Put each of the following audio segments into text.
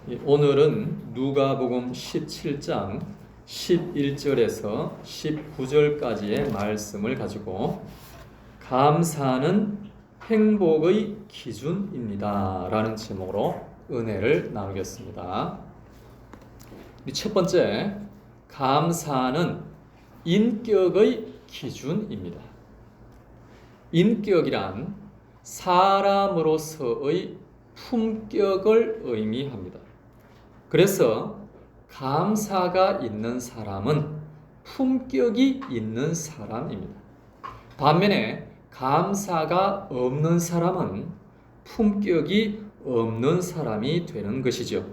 오늘은 누가복음 17장 11절에서 19절까지의 말씀을 가지고 감사는 행복의 기준입니다 라는 제목으로 은혜를 나누겠습니다. 첫 번째, 감사는 인격의 기준입니다. 인격이란 사람으로서의 품격을 의미합니다. 그래서 감사가 있는 사람은 품격이 있는 사람입니다. 반면에 감사가 없는 사람은 품격이 없는 사람이 되는 것이죠.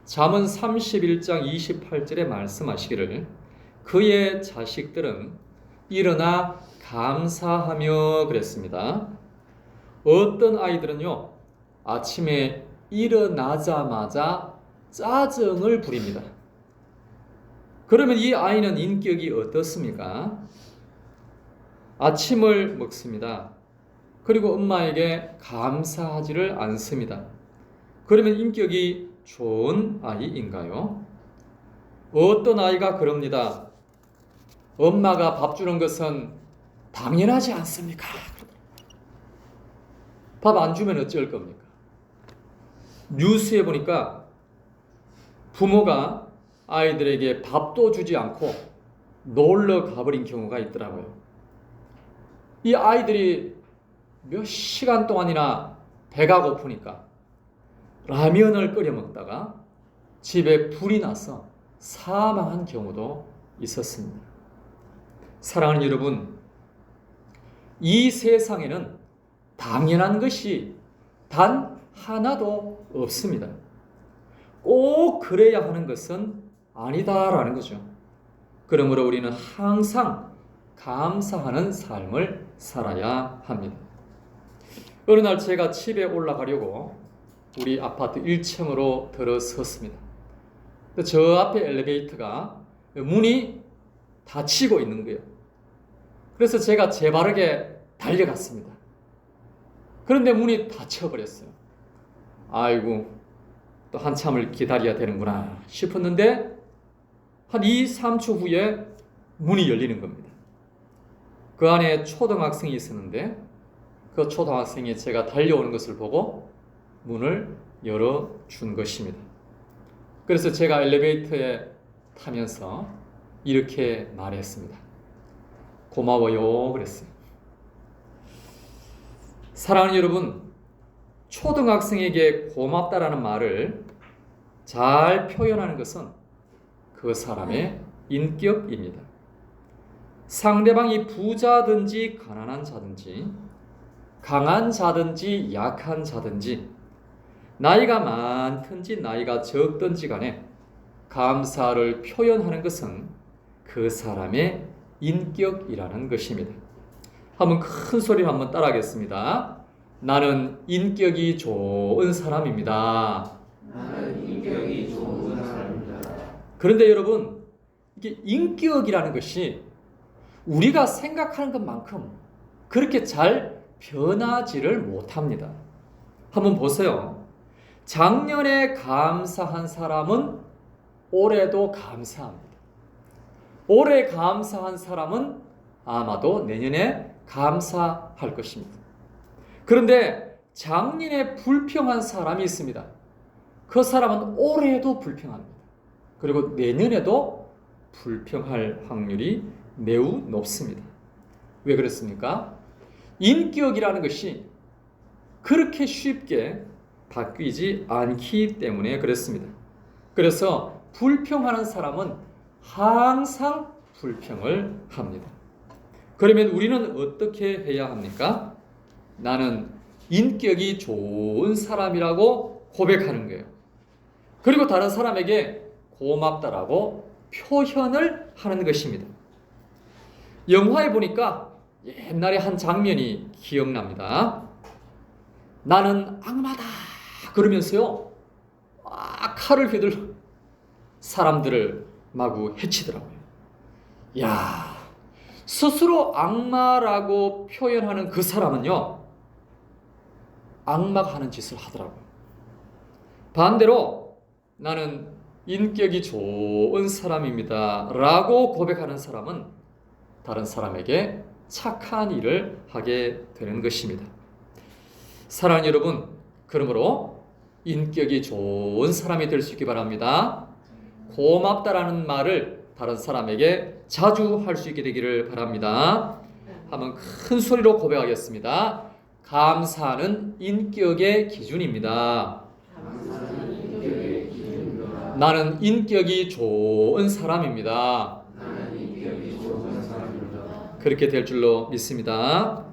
잠언 31장 28절에 말씀하시기를 그의 자식들은 일어나 감사하며 그랬습니다. 어떤 아이들은요, 아침에 일어나자마자 짜증을 부립니다. 그러면 이 아이는 인격이 어떻습니까? 아침을 먹습니다. 그리고 엄마에게 감사하지를 않습니다. 그러면 인격이 좋은 아이인가요? 어떤 아이가 그럽니다. 엄마가 밥 주는 것은 당연하지 않습니까? 밥 안 주면 어쩔 겁니까? 뉴스에 보니까 부모가 아이들에게 밥도 주지 않고 놀러 가버린 경우가 있더라고요. 이 아이들이 몇 시간 동안이나 배가 고프니까 라면을 끓여 먹다가 집에 불이 나서 사망한 경우도 있었습니다. 사랑하는 여러분, 이 세상에는 당연한 것이 단 하나도 없습니다. 꼭 그래야 하는 것은 아니다라는 거죠. 그러므로 우리는 항상 감사하는 삶을 살아야 합니다. 어느 날 제가 집에 올라가려고 우리 아파트 1층으로 들어섰습니다. 저 앞에 엘리베이터가 문이 닫히고 있는 거예요. 그래서 제가 재바르게 달려갔습니다. 그런데 문이 닫혀버렸어요. 아이고, 또 한참을 기다려야 되는구나 싶었는데 한 2, 3초 후에 문이 열리는 겁니다. 그 안에 초등학생이 있었는데 그 초등학생이 제가 달려오는 것을 보고 문을 열어준 것입니다. 그래서 제가 엘리베이터에 타면서 이렇게 말했습니다. 고마워요 그랬어요. 사랑하는 여러분, 초등학생에게 고맙다라는 말을 잘 표현하는 것은 그 사람의 인격입니다. 상대방이 부자든지 가난한 자든지 강한 자든지 약한 자든지 나이가 많든지 나이가 적든지 간에 감사를 표현하는 것은 그 사람의 인격이라는 것입니다. 한번 큰 소리로 한번 따라하겠습니다. 나는 인격이 좋은 사람입니다. 나는 인격이 좋은 사람입니다. 그런데 여러분, 이게 인격이라는 것이 우리가 생각하는 것만큼 그렇게 잘 변하지를 못합니다. 한번 보세요. 작년에 감사한 사람은 올해도 감사합니다. 올해 감사한 사람은 아마도 내년에 감사할 것입니다. 그런데 작년에 불평한 사람이 있습니다. 그 사람은 올해도 불평합니다. 그리고 내년에도 불평할 확률이 매우 높습니다. 왜 그렇습니까? 인격이라는 것이 그렇게 쉽게 바뀌지 않기 때문에 그렇습니다. 그래서 불평하는 사람은 항상 불평을 합니다. 그러면 우리는 어떻게 해야 합니까? 나는 인격이 좋은 사람이라고 고백하는 거예요. 그리고 다른 사람에게 고맙다라고 표현을 하는 것입니다. 영화에 보니까 옛날에 한 장면이 기억납니다. 나는 악마다 그러면서요, 칼을 휘둘러 사람들을 마구 해치더라고요. 야, 스스로 악마라고 표현하는 그 사람은요, 악마가 하는 짓을 하더라고요. 반대로 나는 인격이 좋은 사람입니다 라고 고백하는 사람은 다른 사람에게 착한 일을 하게 되는 것입니다. 사랑하는 여러분, 그러므로 인격이 좋은 사람이 될 수 있기 바랍니다. 고맙다라는 말을 다른 사람에게 자주 할 수 있게 되기를 바랍니다. 한번 큰 소리로 고백하겠습니다. 감사는 인격의 기준입니다. 나는 인격이 좋은 사람입니다. 그렇게 될 줄로 믿습니다.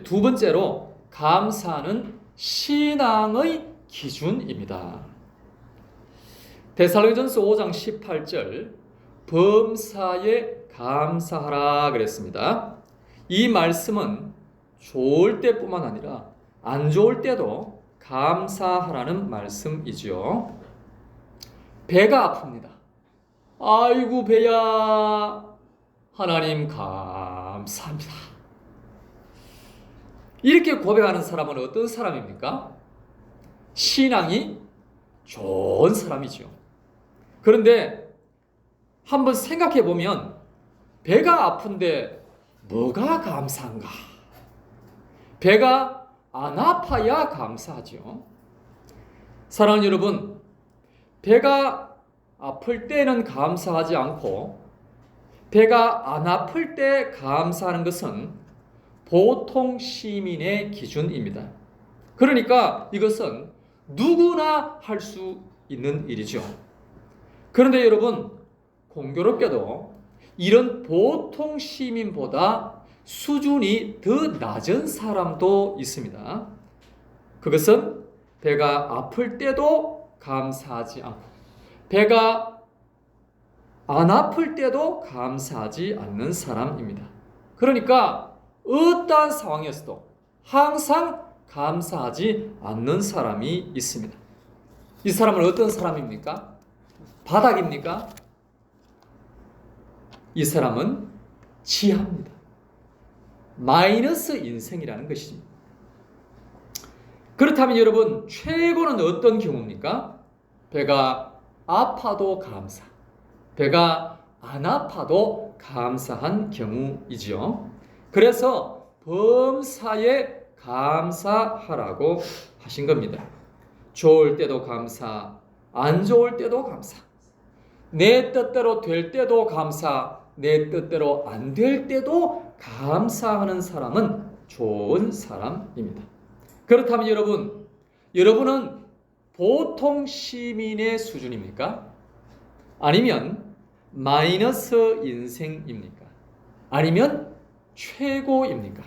두 번째로 감사는 신앙의 기준입니다. 데살로니가전서 5장 18절 범사에 감사하라 그랬습니다. 이 말씀은 좋을 때뿐만 아니라 안 좋을 때도 감사하라는 말씀이지요. 배가 아픕니다. 아이고 배야, 하나님 감사합니다. 이렇게 고백하는 사람은 어떤 사람입니까? 신앙이 좋은 사람이죠. 그런데 한번 생각해 보면 배가 아픈데 뭐가 감사한가? 배가 안 아파야 감사하죠. 사랑하는 여러분, 배가 아플 때는 감사하지 않고 배가 안 아플 때 감사하는 것은 보통 시민의 기준입니다. 그러니까 이것은 누구나 할 수 있는 일이죠. 그런데 여러분, 공교롭게도 이런 보통 시민보다 수준이 더 낮은 사람도 있습니다. 그것은 배가 아플 때도 감사하지 않고 배가 안 아플 때도 감사하지 않는 사람입니다. 그러니까 어떠한 상황에서도 항상 감사하지 않는 사람이 있습니다. 이 사람은 어떤 사람입니까? 바닥입니까? 이 사람은 지하입니다. 마이너스 인생이라는 것입니다. 그렇다면 여러분, 최고는 어떤 경우입니까? 배가 아파도 감사, 배가 안 아파도 감사한 경우이죠. 그래서 범사에 감사하라고 하신 겁니다. 좋을 때도 감사, 안 좋을 때도 감사, 내 뜻대로 될 때도 감사, 내 뜻대로 안 될 때도 감사하는 사람은 좋은 사람입니다. 그렇다면 여러분은 보통 시민의 수준입니까? 아니면 마이너스 인생입니까? 아니면 최고입니까?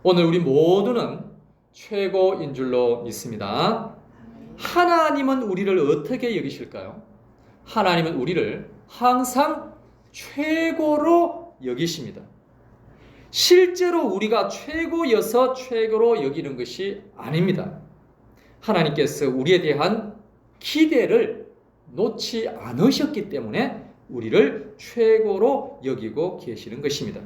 오늘 우리 모두는 최고인 줄로 믿습니다. 하나님은 우리를 어떻게 여기실까요? 하나님은 우리를 항상 최고로 여기십니다. 실제로 우리가 최고여서 최고로 여기는 것이 아닙니다. 하나님께서 우리에 대한 기대를 놓지 않으셨기 때문에 우리를 최고로 여기고 계시는 것입니다.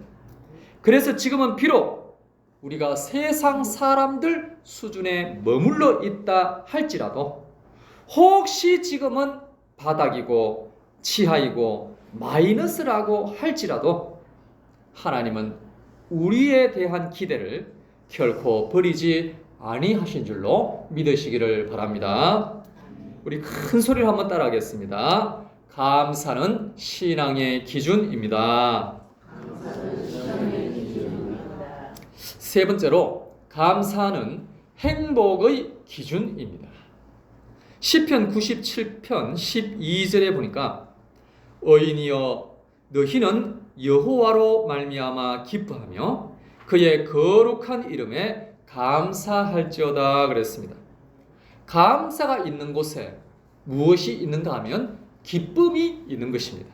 그래서 지금은 비록 우리가 세상 사람들 수준에 머물러 있다 할지라도 혹시 지금은 바닥이고 지하이고 마이너스라고 할지라도 하나님은 우리에 대한 기대를 결코 버리지 아니하신 줄로 믿으시기를 바랍니다. 우리 큰 소리로 한번 따라하겠습니다. 감사는 신앙의 기준입니다. 세 번째로 감사는 행복의 기준입니다. 시편 97편 12절에 보니까 의인이여 너희는 여호와로 말미암아 기뻐하며 그의 거룩한 이름에 감사할지어다 그랬습니다. 감사가 있는 곳에 무엇이 있는가 하면 기쁨이 있는 것입니다.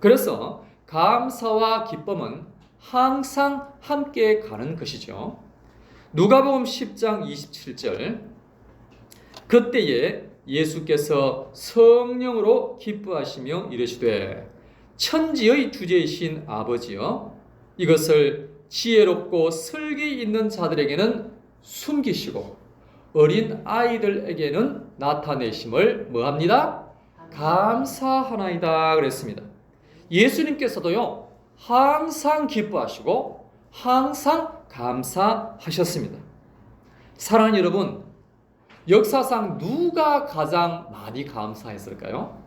그래서 감사와 기쁨은 항상 함께 가는 것이죠. 누가복음 10장 27절 그때에 예수께서 성령으로 기뻐하시며 이르시되 천지의 주제이신 아버지여 이것을 지혜롭고 슬기 있는 자들에게는 숨기시고 어린 아이들에게는 나타내심을 뭐합니다? 감사하나이다 그랬습니다. 예수님께서도요 항상 기뻐하시고 항상 감사하셨습니다. 사랑하는 여러분, 역사상 누가 가장 많이 감사했을까요?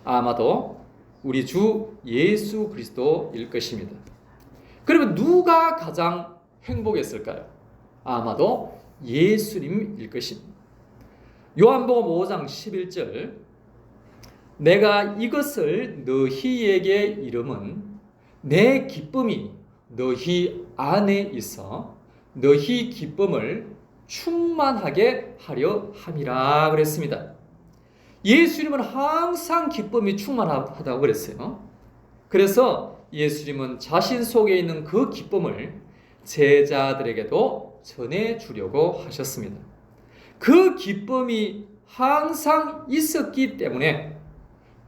아마도 우리 주 예수 그리스도일 것입니다. 그러면 누가 가장 행복했을까요? 아마도 예수님일 것입니다. 요한복음 5장 11절, 내가 이것을 너희에게 이름은 내 기쁨이 너희 안에 있어 너희 기쁨을 충만하게 하려 함이라 그랬습니다. 예수님은 항상 기쁨이 충만하다고 그랬어요. 그래서 예수님은 자신 속에 있는 그 기쁨을 제자들에게도 전해주려고 하셨습니다. 그 기쁨이 항상 있었기 때문에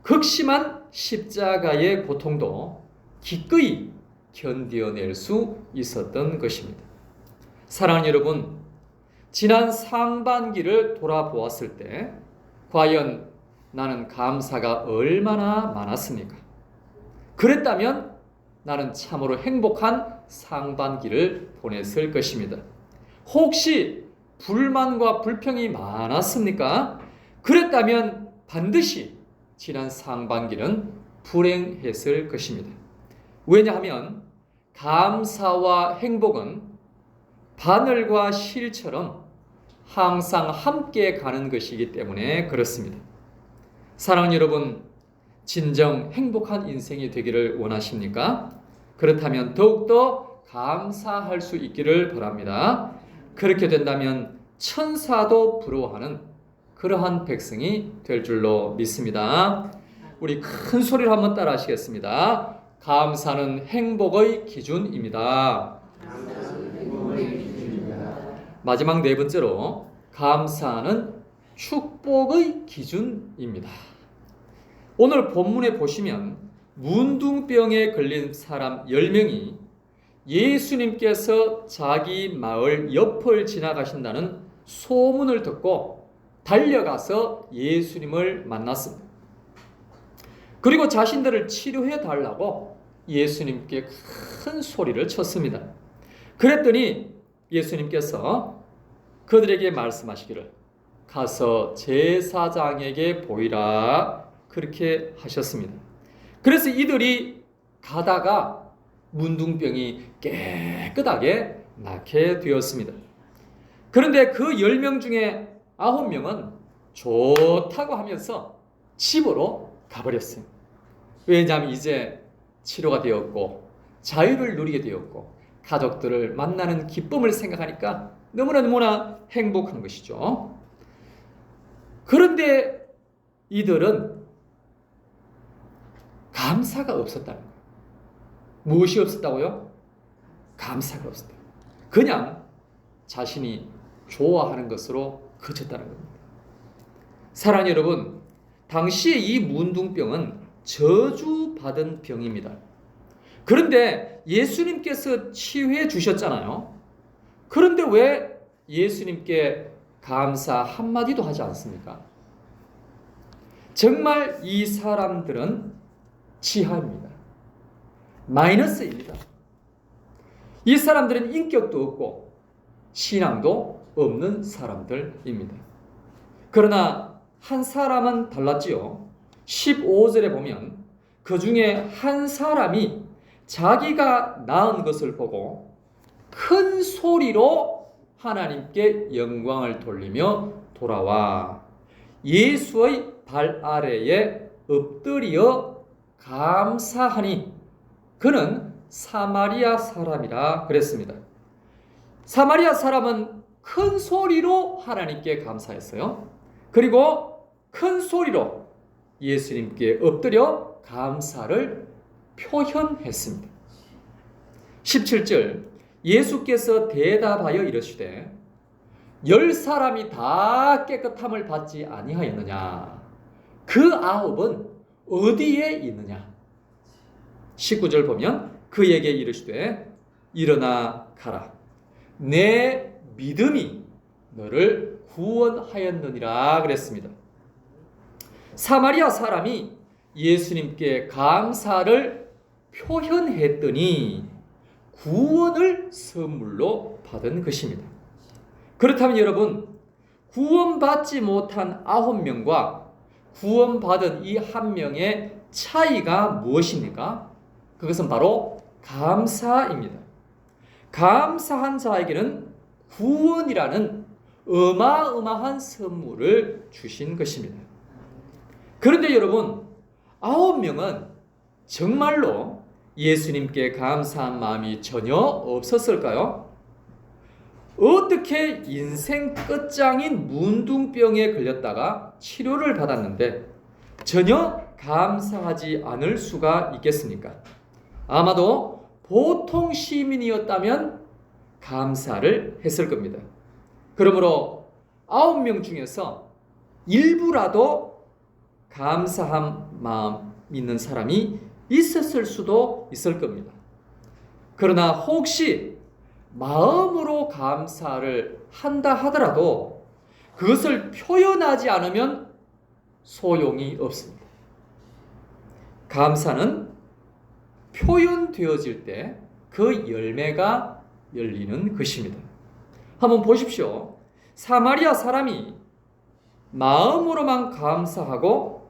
극심한 십자가의 고통도 기꺼이 견뎌낼 수 있었던 것입니다. 사랑하는 여러분, 지난 상반기를 돌아보았을 때 과연 나는 감사가 얼마나 많았습니까? 그랬다면 나는 참으로 행복한 상반기를 보냈을 것입니다. 혹시 불만과 불평이 많았습니까? 그랬다면 반드시 지난 상반기는 불행했을 것입니다. 왜냐하면 감사와 행복은 바늘과 실처럼 항상 함께 가는 것이기 때문에 그렇습니다. 사랑하는 여러분, 진정 행복한 인생이 되기를 원하십니까? 그렇다면 더욱더 감사할 수 있기를 바랍니다. 그렇게 된다면 천사도 부러워하는 그러한 백성이 될 줄로 믿습니다. 우리 큰 소리로 한번 따라 하시겠습니다. 감사는 행복의 기준입니다. 마지막 네 번째로, 감사는 축복의 기준입니다. 오늘 본문에 보시면 문둥병에 걸린 사람 10명이 예수님께서 자기 마을 옆을 지나가신다는 소문을 듣고 달려가서 예수님을 만났습니다. 그리고 자신들을 치료해 달라고 예수님께 큰 소리를 쳤습니다. 그랬더니 예수님께서 그들에게 말씀하시기를, 가서 제사장에게 보이라, 그렇게 하셨습니다. 그래서 이들이 가다가 문둥병이 깨끗하게 낫게 되었습니다. 그런데 그 10명 중에 9명은 좋다고 하면서 집으로 가버렸어요. 왜냐하면 이제 치료가 되었고 자유를 누리게 되었고 가족들을 만나는 기쁨을 생각하니까 너무나 행복한 것이죠. 그런데 이들은 감사가 없었다는 거예요. 무엇이 없었다고요? 감사가 없었다. 그냥 자신이 좋아하는 것으로 그쳤다는 겁니다. 사랑하는 여러분, 당시에 이 문둥병은 저주받은 병입니다. 그런데 예수님께서 치유해 주셨잖아요. 그런데 왜 예수님께 감사 한마디도 하지 않습니까? 정말 이 사람들은 지하입니다. 마이너스입니다. 이 사람들은 인격도 없고 신앙도 없는 사람들입니다. 그러나 한 사람은 달랐지요. 15절에 보면 그 중에 한 사람이 자기가 낳은 것을 보고 큰 소리로 하나님께 영광을 돌리며 돌아와 예수의 발 아래에 엎드려 감사하니 그는 사마리아 사람이라 그랬습니다. 사마리아 사람은 큰 소리로 하나님께 감사했어요. 그리고 큰 소리로 예수님께 엎드려 감사를 표현했습니다. 17절, 예수께서 대답하여 이르시되 10사람이 다 깨끗함을 받지 아니하였느냐? 그 9은 어디에 있느냐? 19절 보면 그에게 이르시되 일어나 가라. 내 믿음이 너를 구원하였느니라 그랬습니다. 사마리아 사람이 예수님께 감사를 표현했더니 구원을 선물로 받은 것입니다. 그렇다면 여러분, 구원받지 못한 9명과 구원받은 이 한 명의 차이가 무엇입니까? 그것은 바로 감사입니다. 감사한 자에게는 구원이라는 어마어마한 선물을 주신 것입니다. 그런데 여러분, 9명은 정말로 예수님께 감사한 마음이 전혀 없었을까요? 어떻게 인생 끝장인 문둥병에 걸렸다가 치료를 받았는데 전혀 감사하지 않을 수가 있겠습니까? 아마도 보통 시민이었다면 감사를 했을 겁니다. 그러므로 9명 중에서 일부라도 감사한 마음 있는 사람이 있었을 수도 있을 겁니다. 그러나 혹시 마음으로 감사를 한다 하더라도 그것을 표현하지 않으면 소용이 없습니다. 감사는 표현되어질 때 그 열매가 열리는 것입니다. 한번 보십시오. 사마리아 사람이 마음으로만 감사하고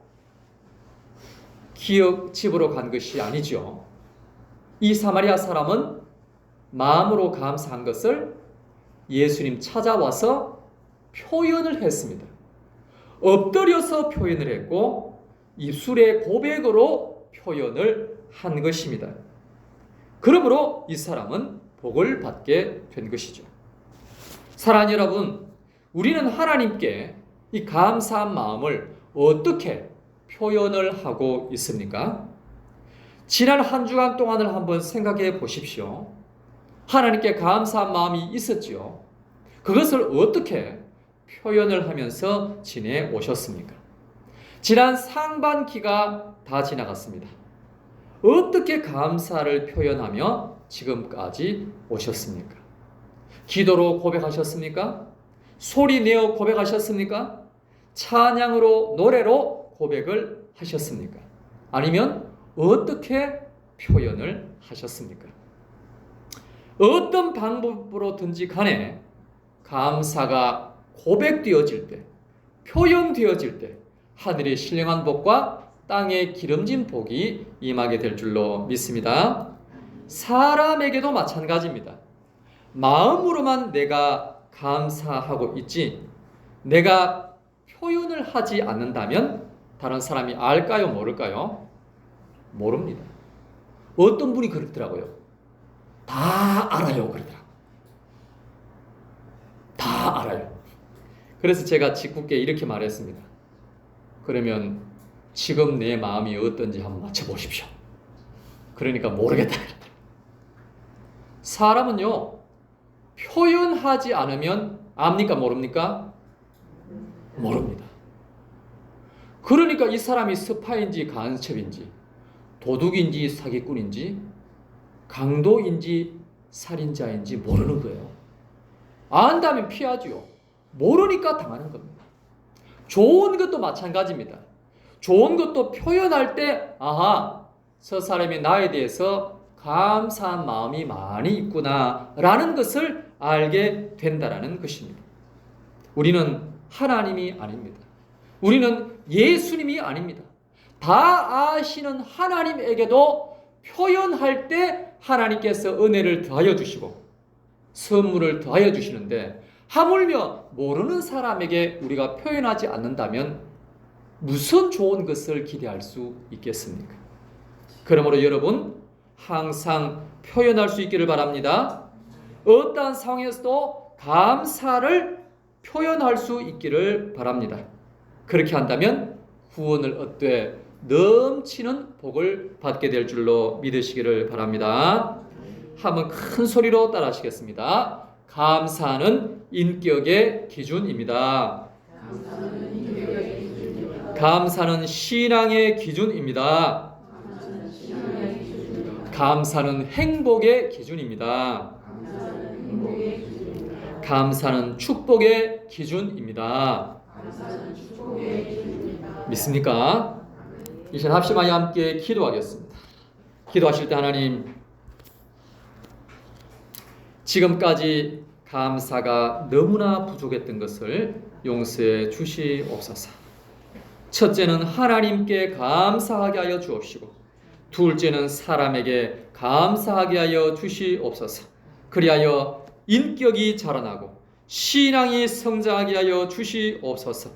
집으로 간 것이 아니죠. 이 사마리아 사람은 마음으로 감사한 것을 예수님 찾아와서 표현을 했습니다. 엎드려서 표현을 했고 입술의 고백으로 표현을 한 것입니다. 그러므로 이 사람은 복을 받게 된 것이죠. 사랑하는 여러분, 우리는 하나님께 이 감사한 마음을 어떻게 표현을 하고 있습니까? 지난 한 주간 동안을 한번 생각해 보십시오. 하나님께 감사한 마음이 있었지요. 그것을 어떻게 표현을 하면서 지내오셨습니까? 지난 상반기가 다 지나갔습니다. 어떻게 감사를 표현하며 지금까지 오셨습니까? 기도로 고백하셨습니까? 소리 내어 고백하셨습니까? 찬양으로, 노래로 고백을 하셨습니까? 아니면 어떻게 표현을 하셨습니까? 어떤 방법으로든지 간에 감사가 고백되어질 때, 표현되어질 때 하늘의 신령한 복과 땅의 기름진 복이 임하게 될 줄로 믿습니다. 사람에게도 마찬가지입니다. 마음으로만 내가 감사하고 있지 내가 표현을 하지 않는다면 다른 사람이 알까요? 모를까요? 모릅니다. 어떤 분이 그러더라고요. 다 알아요 그러더라고요. 다 알아요. 그래서 제가 짓궂게 이렇게 말했습니다. 그러면 지금 내 마음이 어떤지 한번 맞춰보십시오. 그러니까 모르겠다 그러더라고요. 사람은요, 표현하지 않으면 압니까 모릅니까? 모릅니다. 그러니까 이 사람이 스파인지 간첩인지 도둑인지 사기꾼인지 강도인지 살인자인지 모르는 거예요. 안다면 피하지요. 모르니까 당하는 겁니다. 좋은 것도 마찬가지입니다. 좋은 것도 표현할 때 아하, 저 사람이 나에 대해서 감사한 마음이 많이 있구나 라는 것을 알게 된다라는 것입니다. 우리는 하나님이 아닙니다. 우리는 예수님이 아닙니다. 다 아시는 하나님에게도 표현할 때 하나님께서 은혜를 더하여 주시고 선물을 더하여 주시는데 하물며 모르는 사람에게 우리가 표현하지 않는다면 무슨 좋은 것을 기대할 수 있겠습니까? 그러므로 여러분 항상 표현할 수 있기를 바랍니다. 어떠한 상황에서도 감사를 표현할 수 있기를 바랍니다. 그렇게 한다면 구원을 얻되 넘치는 복을 받게 될 줄로 믿으시기를 바랍니다. 한번 큰 소리로 따라하시겠습니다. 감사는 인격의 기준입니다. 감사는 신앙의 기준입니다. 감사는 행복의 기준입니다. 감사는 축복의 기준입니다. 믿습니까? 이제 합심하여 함께 기도하겠습니다. 기도하실 때 하나님, 지금까지 감사가 너무나 부족했던 것을 용서해 주시옵소서. 첫째는 하나님께 감사하게 하여 주옵시고, 둘째는 사람에게 감사하게 하여 주시옵소서. 그리하여 인격이 자라나고 신앙이 성장하게 하여 주시옵소서.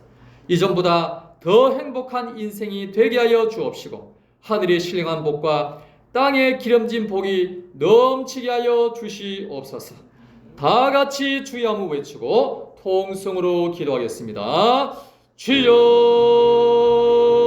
이전보다 더 행복한 인생이 되게 하여 주옵시고, 하늘의 신령한 복과 땅의 기름진 복이 넘치게 하여 주시옵소서. 다 같이 주의 한번 외치고 통성으로 기도하겠습니다. 주여